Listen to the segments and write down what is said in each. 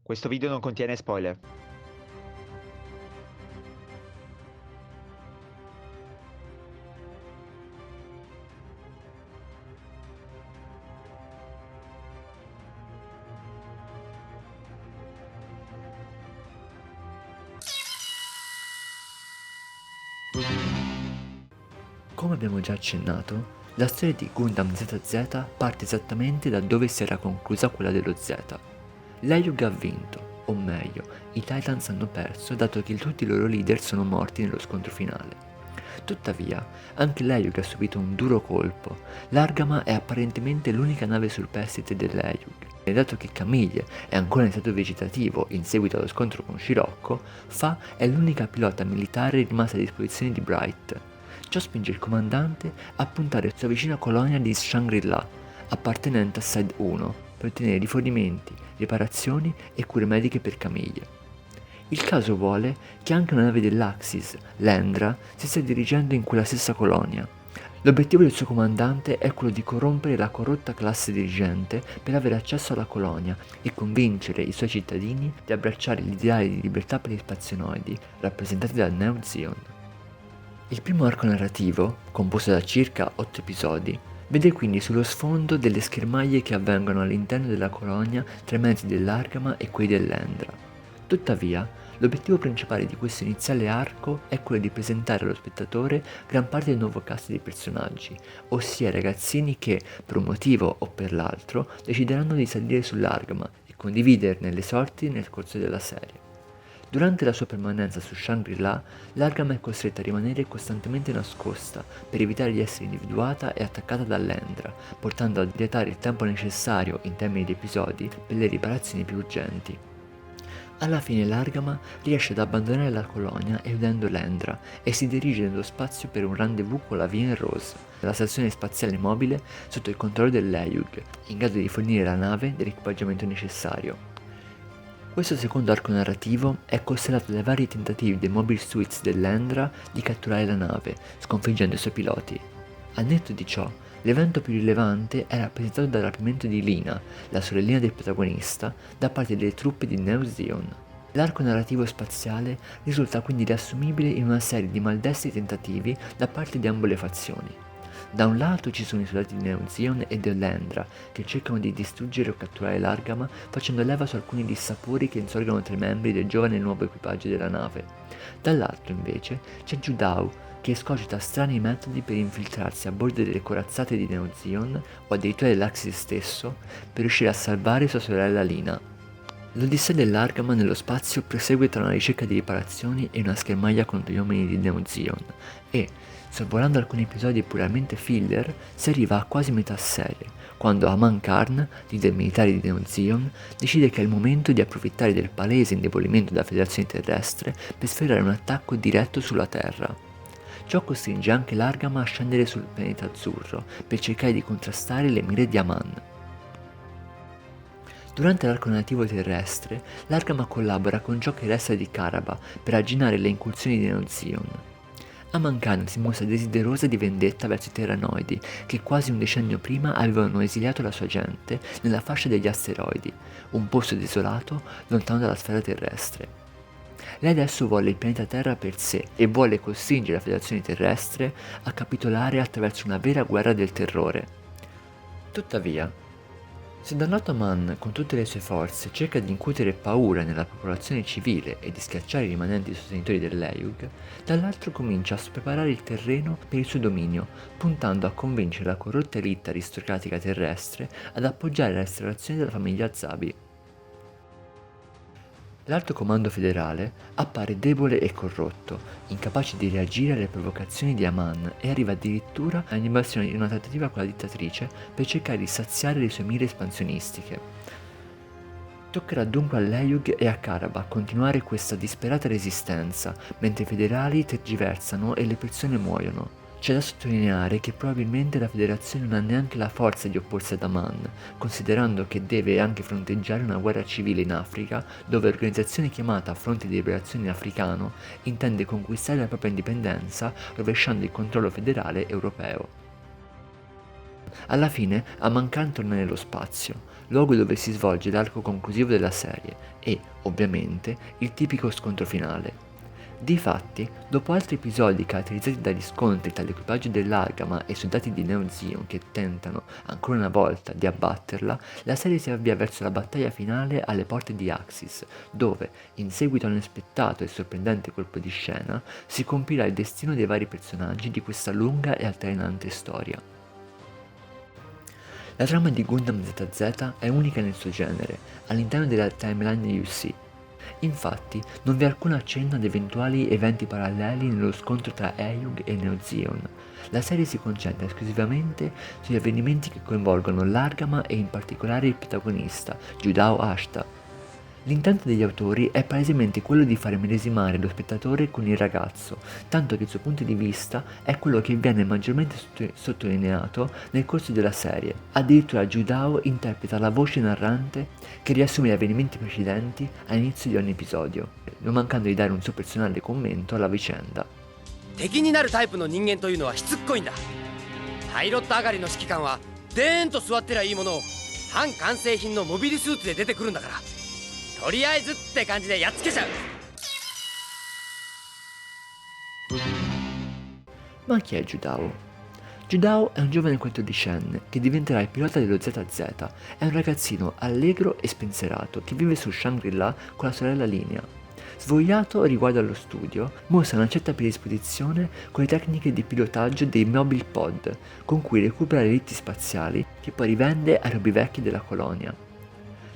Questo video non contiene spoiler. Come abbiamo già accennato, la storia di Gundam ZZ parte esattamente da dove si era conclusa quella dello Z. L'Ayug ha vinto, o meglio, i Titans hanno perso dato che tutti i loro leader sono morti nello scontro finale. Tuttavia, anche l'Ayug ha subito un duro colpo. L'Argama è apparentemente l'unica nave superstite dell'Ayug, e dato che Camille è ancora in stato vegetativo in seguito allo scontro con Scirocco, Fa è l'unica pilota militare rimasta a disposizione di Bright. Ciò spinge il comandante a puntare sulla vicina colonia di Shangri-La, appartenente a Side 1, per ottenere rifornimenti, riparazioni e cure mediche per Camille. Il caso vuole che anche una nave dell'Axis, l'Endra, si stia dirigendo in quella stessa colonia. L'obiettivo del suo comandante è quello di corrompere la corrotta classe dirigente per avere accesso alla colonia e convincere i suoi cittadini di abbracciare gli ideali di libertà per gli spazionoidi rappresentati dal Neo Zeon. Il primo arco narrativo, composto da circa 8 episodi, vede quindi sullo sfondo delle schermaglie che avvengono all'interno della colonia tra i mezzi dell'Argama e quelli dell'Endra. Tuttavia, l'obiettivo principale di questo iniziale arco è quello di presentare allo spettatore gran parte del nuovo cast di personaggi, ossia i ragazzini che, per un motivo o per l'altro, decideranno di salire sull'Argama e condividerne le sorti nel corso della serie. Durante la sua permanenza su Shangri-La, l'Argama è costretta a rimanere costantemente nascosta per evitare di essere individuata e attaccata dall'Endra, portando a dilatare il tempo necessario in termini di episodi per le riparazioni più urgenti. Alla fine l'Argama riesce ad abbandonare la colonia eludendo l'Endra e si dirige nello spazio per un rendezvous con la Vienne Rose, la stazione spaziale mobile sotto il controllo dell'Eyug, in grado di fornire alla nave dell'equipaggiamento necessario. Questo secondo arco narrativo è costellato dai vari tentativi dei Mobile Suits dell'Endra di catturare la nave, sconfiggendo i suoi piloti. Al netto di ciò, l'evento più rilevante è rappresentato dal rapimento di Lina, la sorellina del protagonista, da parte delle truppe di Neo Zeon. L'arco narrativo spaziale risulta quindi riassumibile in una serie di maldestri tentativi da parte di ambo le fazioni. Da un lato ci sono i soldati di Neo Zeon e dell'Endra, che cercano di distruggere o catturare l'Argama facendo leva su alcuni dissapori che insorgono tra i membri del giovane nuovo equipaggio della nave. Dall'altro invece c'è Judao, che escogita strani metodi per infiltrarsi a bordo delle corazzate di Neo Zeon o addirittura dell'Axis stesso per riuscire a salvare sua sorella Lina. L'Odissea dell'Argama nello spazio prosegue tra una ricerca di riparazioni e una schermaglia contro gli uomini di Neo Zeon e, sorvolando alcuni episodi puramente filler, si arriva a quasi metà serie, quando Aman Karn, leader militare di Neo Zeon, decide che è il momento di approfittare del palese indebolimento della Federazione Terrestre per sferrare un attacco diretto sulla Terra. Ciò costringe anche l'Argama a scendere sul pianeta azzurro per cercare di contrastare le mire di Aman. Durante l'arco narrativo terrestre, l'Argama collabora con ciò che resta di Karaba per arginare le incursioni di Neo Zeon. Aman Khan si mostra desiderosa di vendetta verso i terranoidi che quasi un decennio prima avevano esiliato la sua gente nella fascia degli asteroidi, un posto desolato lontano dalla sfera terrestre. Lei adesso vuole il pianeta Terra per sé e vuole costringere la Federazione Terrestre a capitolare attraverso una vera guerra del terrore. Tuttavia, se da un lato Man, con tutte le sue forze, cerca di incutere paura nella popolazione civile e di schiacciare i rimanenti sostenitori dell'Eyug, dall'altro comincia a preparare il terreno per il suo dominio, puntando a convincere la corrotta elite aristocratica terrestre ad appoggiare la restaurazione della famiglia Zabi. L'Alto Comando Federale appare debole e corrotto, incapace di reagire alle provocazioni di Aman e arriva addirittura all'invasione di una trattativa con la dittatrice per cercare di saziare le sue mire espansionistiche. Toccherà dunque all'Eyug e a Karaba continuare questa disperata resistenza, mentre i federali tergiversano e le persone muoiono. C'è da sottolineare che probabilmente la federazione non ha neanche la forza di opporsi ad Aman, considerando che deve anche fronteggiare una guerra civile in Africa, dove l'organizzazione chiamata Fronte di Liberazione Africano intende conquistare la propria indipendenza rovesciando il controllo federale europeo. Alla fine Aman Khan torna nello spazio. luogo dove si svolge l'arco conclusivo della serie e, ovviamente, il tipico scontro finale. Difatti, dopo altri episodi caratterizzati dagli scontri tra l'equipaggio dell'Argama e i soldati di Neo Zeon che tentano, ancora una volta, di abbatterla, la serie si avvia verso la battaglia finale alle porte di Axis, dove, in seguito a un inaspettato e sorprendente colpo di scena, si compirà il destino dei vari personaggi di questa lunga e altalenante storia. La trama di Gundam ZZ è unica nel suo genere, all'interno della timeline UC. Infatti, non vi è alcun accenno ad eventuali eventi paralleli nello scontro tra Eyug e Neo Zeon. La serie si concentra esclusivamente sugli avvenimenti che coinvolgono l'Argama e in particolare il protagonista, Judao Ashta. L'intento degli autori è palesemente quello di far medesimare lo spettatore con il ragazzo, tanto che il suo punto di vista è quello che viene maggiormente sottolineato nel corso della serie. Addirittura Judao interpreta la voce narrante che riassume gli avvenimenti precedenti all'inizio di ogni episodio, non mancando di dare un suo personale commento alla vicenda. 敵になるタイプの人間というのはしつっこいんだ。パイロット上がりの指揮官はデーンと座ってりゃいいものを半完成品のモビルスーツで出てくるんだから、とりあえずって感じでやっつけちゃう。 Ma chi è Judao? Judao è un giovane quattordicenne che diventerà il pilota dello ZZ. È un ragazzino allegro e spensierato che vive su Shangri-La con la sorella Linea. Svogliato riguardo allo studio, mostra una certa predisposizione con le tecniche di pilotaggio dei Mobile Pod, con cui recupera relitti spaziali che poi rivende ai robivecchi della colonia.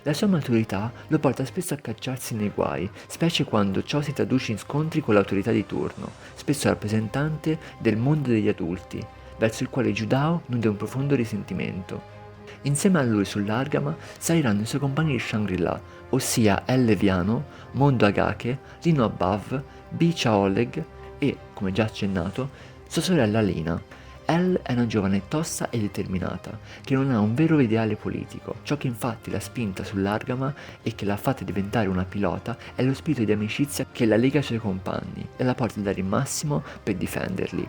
La sua maturità lo porta spesso a cacciarsi nei guai, specie quando ciò si traduce in scontri con l'autorità di turno, spesso rappresentante del mondo degli adulti, verso il quale Judao nutre un profondo risentimento. Insieme a lui sull'Argama saliranno i suoi compagni di Shangri-La, ossia El Leviano, Mondo Agake, Lino Abav, Bicha Oleg e, come già accennato, sua sorella Lina. Elle è una giovane tosta e determinata, che non ha un vero ideale politico. Ciò che infatti l'ha spinta sull'Argama e che l'ha fatta diventare una pilota è lo spirito di amicizia che la lega ai suoi compagni e la porta a dare il massimo per difenderli.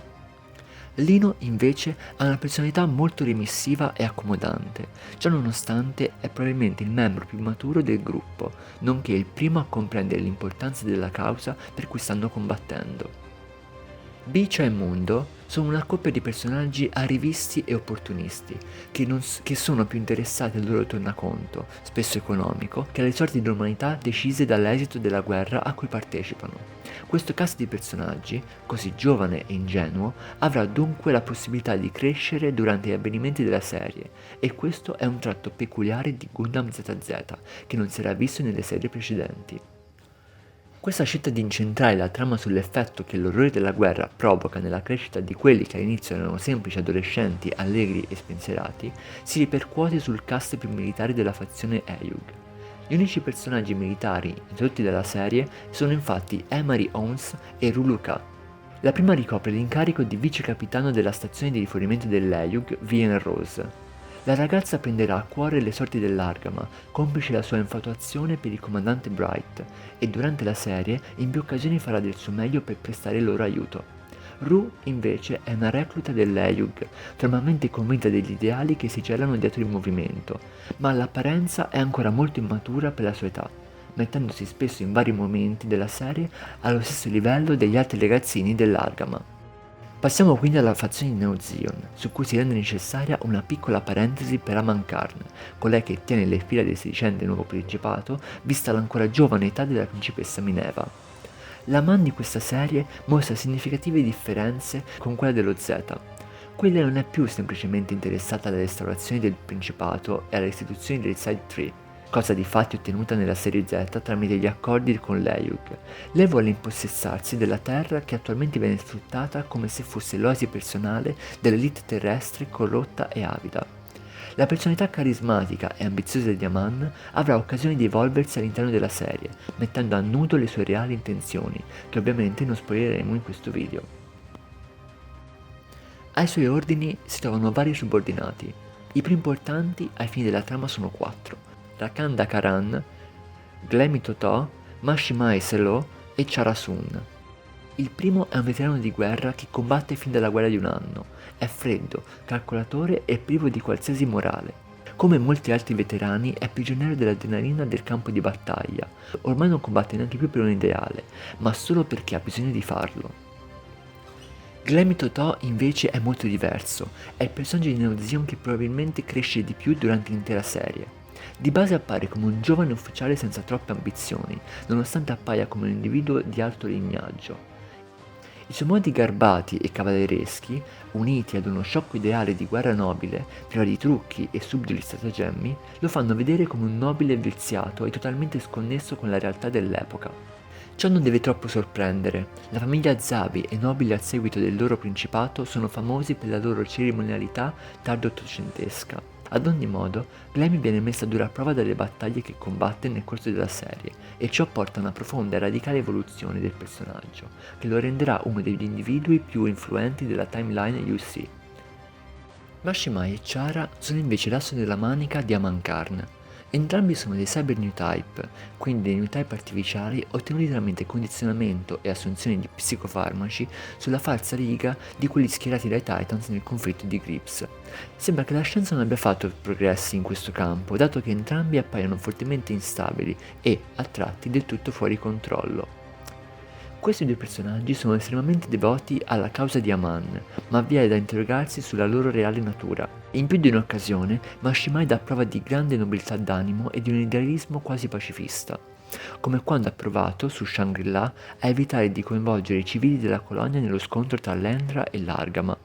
Lino invece ha una personalità molto remissiva e accomodante, ciò nonostante è probabilmente il membro più maturo del gruppo, nonché il primo a comprendere l'importanza della causa per cui stanno combattendo. Bicha e Mundo sono una coppia di personaggi arrivisti e opportunisti, che sono più interessati al loro tornaconto, spesso economico, che alle sorti dell'umanità decise dall'esito della guerra a cui partecipano. Questo cast di personaggi, così giovane e ingenuo, avrà dunque la possibilità di crescere durante gli avvenimenti della serie, e questo è un tratto peculiare di Gundam ZZ, che non si era visto nelle serie precedenti. Questa scelta di incentrare la trama sull'effetto che l'orrore della guerra provoca nella crescita di quelli che all'inizio erano semplici adolescenti allegri e spensierati, si ripercuote sul cast più militare della fazione Eyug. Gli unici personaggi militari introdotti dalla serie sono infatti Emary Owens e Ruluka. La prima ricopre l'incarico di vice capitano della stazione di rifornimento dell'Eyug, Vien Rose. La ragazza prenderà a cuore le sorti dell'Argama, complice la sua infatuazione per il comandante Bright, e durante la serie in più occasioni farà del suo meglio per prestare il loro aiuto. Ru, invece, è una recluta dell'Eyug, fermamente convinta degli ideali che si celano dietro il movimento, ma all'apparenza è ancora molto immatura per la sua età, mettendosi spesso in vari momenti della serie allo stesso livello degli altri ragazzini dell'Argama. Passiamo quindi alla fazione di Neo Zeon, su cui si rende necessaria una piccola parentesi per Aman Karn, colei che tiene le fila del sedicente nuovo principato, vista l'ancora giovane età della principessa Mineva. La Man di questa serie mostra significative differenze con quella dello Z. Quella non è più semplicemente interessata alla restaurazione del principato e alla restituzione del Side Tree, cosa di fatti ottenuta nella serie Z tramite gli accordi con l'Eyug. Lei vuole impossessarsi della terra che attualmente viene sfruttata come se fosse l'oasi personale dell'elite terrestre corrotta e avida. La personalità carismatica e ambiziosa di Aman avrà occasione di evolversi all'interno della serie, mettendo a nudo le sue reali intenzioni, che ovviamente non spoileremo in questo video. Ai suoi ordini si trovano vari subordinati. I più importanti ai fini della trama sono 4. Rakan Dakaran, Glemi Totò, Mashimai Selo e Charasun. Il primo è un veterano di guerra che combatte fin dalla guerra di un anno, è freddo, calcolatore e privo di qualsiasi morale. Come molti altri veterani è prigioniero dell'adrenalina del campo di battaglia. Ormai non combatte neanche più per un ideale, ma solo perché ha bisogno di farlo. Glemmy Totò invece è molto diverso, è il personaggio di Neo Zeon che probabilmente cresce di più durante l'intera serie. Di base appare come un giovane ufficiale senza troppe ambizioni, nonostante appaia come un individuo di alto lignaggio. I suoi modi garbati e cavallereschi, uniti ad uno sciocco ideale di guerra nobile, priva di trucchi e subdoli stratagemmi, lo fanno vedere come un nobile viziato e totalmente sconnesso con la realtà dell'epoca. Ciò non deve troppo sorprendere, la famiglia Zabi e nobili al seguito del loro principato sono famosi per la loro cerimonialità tardo-ottocentesca. Ad ogni modo, Glemmy viene messa a dura prova dalle battaglie che combatte nel corso della serie, e ciò porta a una profonda e radicale evoluzione del personaggio, che lo renderà uno degli individui più influenti della timeline UC. Mashimai e Chara sono invece l'asso della manica di Aman Karn. Entrambi sono dei cyber new type, quindi dei new type artificiali ottenuti tramite condizionamento e assunzione di psicofarmaci sulla falsa riga di quelli schierati dai Titans nel conflitto di Grips. Sembra che la scienza non abbia fatto progressi in questo campo, dato che entrambi appaiono fortemente instabili e, a tratti, del tutto fuori controllo. Questi due personaggi sono estremamente devoti alla causa di Aman, ma vi è da interrogarsi sulla loro reale natura. In più di un'occasione, Mashimai dà prova di grande nobiltà d'animo e di un idealismo quasi pacifista, come quando ha provato, su Shangri-La, a evitare di coinvolgere i civili della colonia nello scontro tra Lendra e Largama.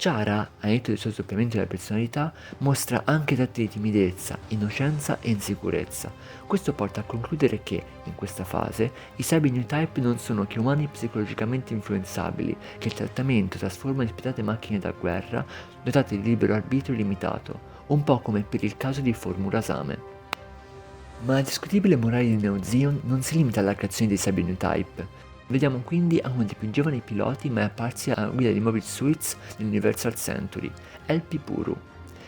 Chara, a netto del suo supplemento della personalità, mostra anche tratti di timidezza, innocenza e insicurezza. Questo porta a concludere che, in questa fase, i cyber new type non sono che umani psicologicamente influenzabili, che il trattamento trasforma in spietate macchine da guerra, dotate di libero arbitrio limitato, un po' come per il caso di Formurasame. Ma la discutibile morale di Neo Zeon non si limita alla creazione dei cyber new type. Vediamo quindi a uno dei più giovani piloti mai apparsi alla guida di Mobile Suits nell'Universal Century, LP Puru.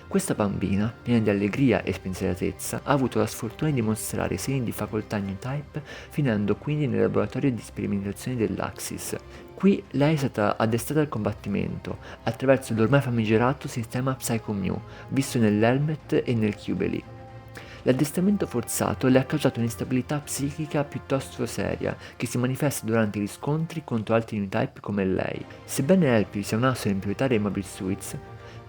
Questa bambina, piena di allegria e spensieratezza, ha avuto la sfortuna di mostrare segni di facoltà new type, finendo quindi nel laboratorio di sperimentazione dell'Axis. Qui lei è stata addestrata al combattimento, attraverso l'ormai famigerato sistema Psycho Mew, visto nell'Helmet e nel Cubely. L'addestramento forzato le ha causato un'instabilità psichica piuttosto seria, che si manifesta durante gli scontri contro altri new type come lei. Sebbene Elpie sia un asso nell'impiorità dei Mobile Suits,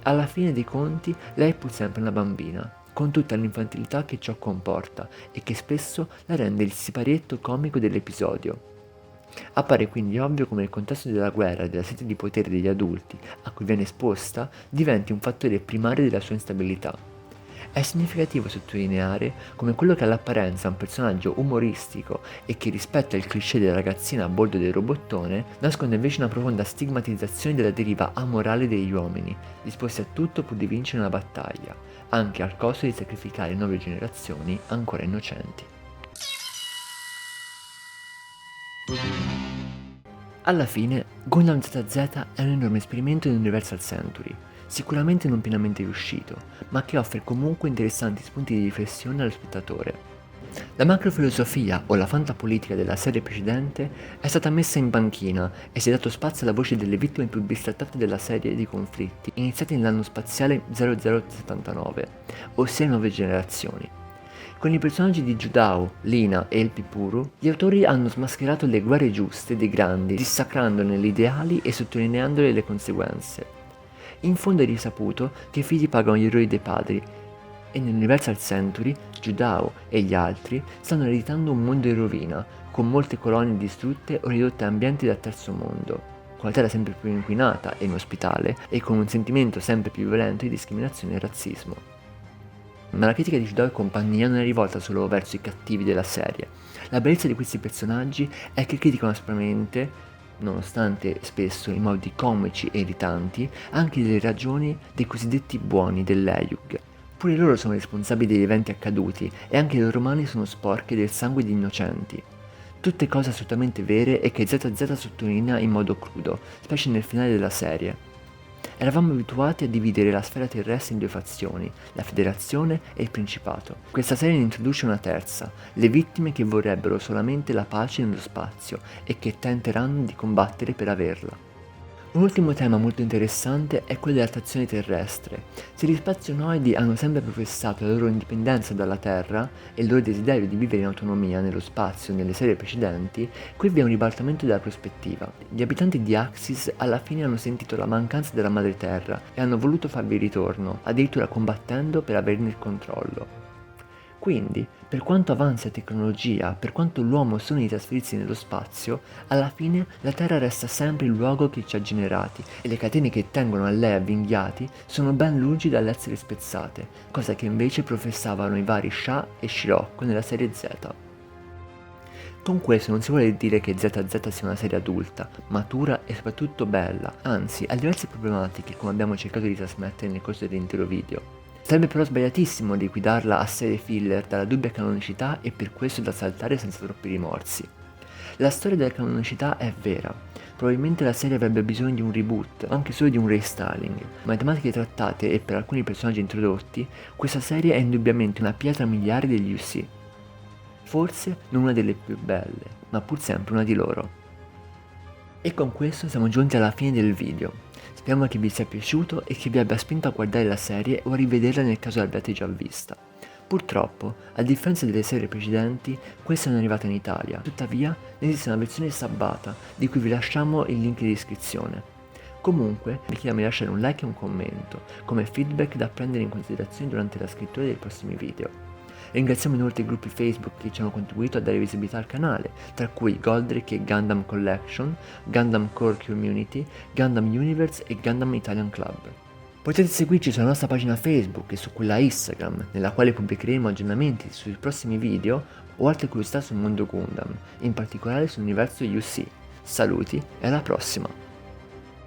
alla fine dei conti lei è pur sempre una bambina, con tutta l'infantilità che ciò comporta e che spesso la rende il siparietto comico dell'episodio. Appare quindi ovvio come il contesto della guerra e della sete di potere degli adulti a cui viene esposta diventi un fattore primario della sua instabilità. È significativo sottolineare come quello che all'apparenza è un personaggio umoristico e che rispetta il cliché della ragazzina a bordo del robottone, nasconde invece una profonda stigmatizzazione della deriva amorale degli uomini, disposti a tutto pur di vincere una battaglia, anche al costo di sacrificare nuove generazioni ancora innocenti. Alla fine, Gundam ZZ è un enorme esperimento in Universal Century, sicuramente non pienamente riuscito, ma che offre comunque interessanti spunti di riflessione allo spettatore. La macrofilosofia o la fantapolitica della serie precedente è stata messa in banchina e si è dato spazio alla voce delle vittime più bistrattate della serie di conflitti iniziati nell'anno spaziale 0079, ossia nuove generazioni. Con i personaggi di Judao, Lina e El Pipuru, gli autori hanno smascherato le guerre giuste dei grandi, dissacrandone le ideali e sottolineandole le conseguenze. In fondo è risaputo che i figli pagano gli errori dei padri, e nell'Universal Century, Judao e gli altri stanno ereditando un mondo in rovina, con molte colonie distrutte o ridotte a ambienti da terzo mondo, con la terra sempre più inquinata e inospitale, e con un sentimento sempre più violento di discriminazione e razzismo. Ma la critica di Judao e compagnia non è rivolta solo verso i cattivi della serie. La bellezza di questi personaggi è che criticano aspramente, nonostante spesso in modi comici e irritanti, anche le ragioni dei cosiddetti buoni dell'Eyug. Pure loro sono responsabili degli eventi accaduti e anche le loro mani sono sporche del sangue di innocenti. Tutte cose assolutamente vere e che ZZ sottolinea in modo crudo, specie nel finale della serie. Eravamo abituati a dividere la sfera terrestre in due fazioni, la Federazione e il Principato. Questa serie ne introduce una terza, le vittime che vorrebbero solamente la pace nello spazio e che tenteranno di combattere per averla. Un ultimo tema molto interessante è quello della trazione terrestre. Se gli spazionoidi hanno sempre professato la loro indipendenza dalla Terra e il loro desiderio di vivere in autonomia nello spazio nelle serie precedenti, qui vi è un ribaltamento della prospettiva. Gli abitanti di Axis alla fine hanno sentito la mancanza della madre Terra e hanno voluto farvi ritorno, addirittura combattendo per averne il controllo. Quindi, per quanto avanzi la tecnologia, per quanto l'uomo sogni di trasferirsi nello spazio, alla fine la Terra resta sempre il luogo che ci ha generati e le catene che tengono a lei avvinghiati sono ben lungi dall'essere spezzate, cosa che invece professavano i vari Shah e Scirocco nella serie Z. Con questo non si vuole dire che ZZ sia una serie adulta, matura e soprattutto bella, anzi ha diverse problematiche come abbiamo cercato di trasmettere nel corso dell'intero video. Sarebbe però sbagliatissimo liquidarla a serie filler dalla dubbia canonicità e per questo da saltare senza troppi rimorsi. La storia della canonicità è vera, probabilmente la serie avrebbe bisogno di un reboot, o anche solo di un restyling, ma le tematiche trattate e per alcuni personaggi introdotti, questa serie è indubbiamente una pietra miliare degli UC. Forse non una delle più belle, ma pur sempre una di loro. E con questo siamo giunti alla fine del video. Speriamo che vi sia piaciuto e che vi abbia spinto a guardare la serie o a rivederla nel caso l'abbiate già vista. Purtroppo, a differenza delle serie precedenti, questa non è arrivata in Italia, tuttavia ne esiste una versione sabbata, di cui vi lasciamo il link in descrizione. Comunque, vi chiediamo di lasciare un like e un commento, come feedback da prendere in considerazione durante la scrittura dei prossimi video. Ringraziamo inoltre i gruppi Facebook che ci hanno contribuito a dare visibilità al canale, tra cui Goldrick e Gundam Collection, Gundam Core Community, Gundam Universe e Gundam Italian Club. Potete seguirci sulla nostra pagina Facebook e su quella Instagram, nella quale pubblicheremo aggiornamenti sui prossimi video o altre curiosità sul mondo Gundam, in particolare sull'universo UC. Saluti e alla prossima!